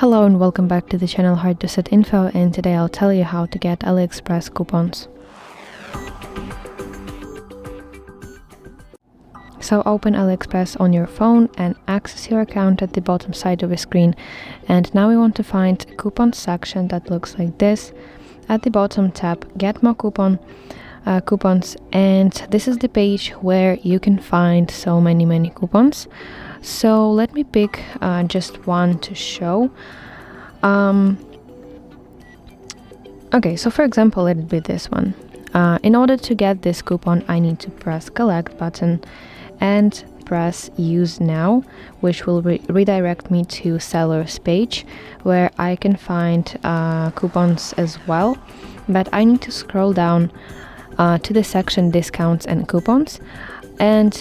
Hello and welcome back to the channel HardReset.Info, and today I'll tell you how to get AliExpress coupons. So open AliExpress on your phone and access your account at the bottom side of the screen. And now we want to find a coupon section that looks like this. At the bottom, tap Get More coupons, and this is the page where you can find so many coupons. So let me pick just one to show. Okay, so for example, let it be this one. In order to get this coupon, I need to press Collect button and press Use Now, which will redirect me to seller's page where I can find coupons as well. But I need to scroll down to the section Discounts and Coupons. And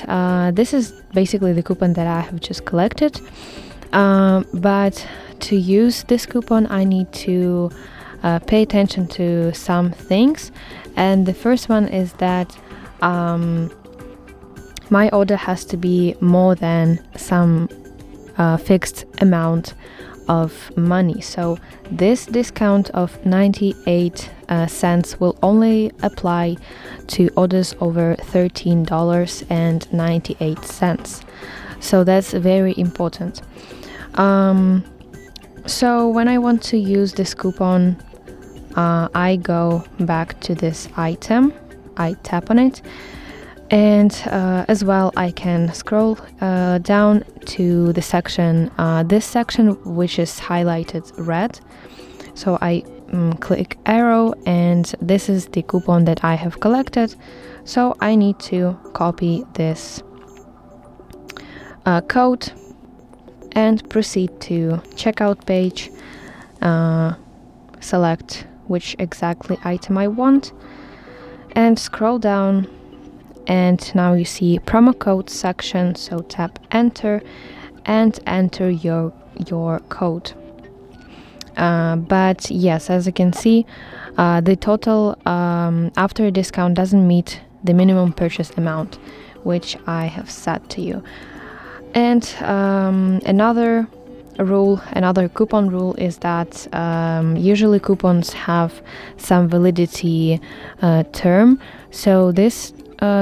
this is basically the coupon that I have just collected. But to use this coupon, I need to pay attention to some things. And the first one is that my order has to be more than some fixed amount of money. So this discount of 98 cents will only apply to orders over $13.98. So that's very important. So when I want to use this coupon, I go back to this item, I tap on it, and as well I can scroll down to the section, this section which is highlighted red. So I click arrow, and this is the coupon that I have collected. So I need to copy this code and proceed to checkout page, select which exactly item I want, and scroll down. And now you see promo code section, so tap enter and enter your code. But yes, as you can see, the total after a discount doesn't meet the minimum purchase amount which I have set to you. And another coupon rule is that usually coupons have some validity term. So this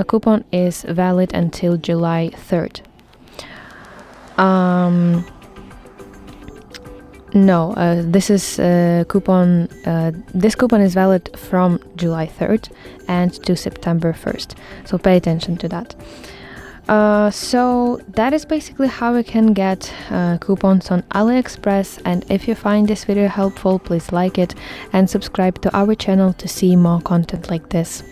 coupon is valid until July 3rd. This is coupon. This coupon is valid from July 3rd and to September 1st. So pay attention to that. So that is basically how we can get coupons on AliExpress. And if you find this video helpful, please like it and subscribe to our channel to see more content like this.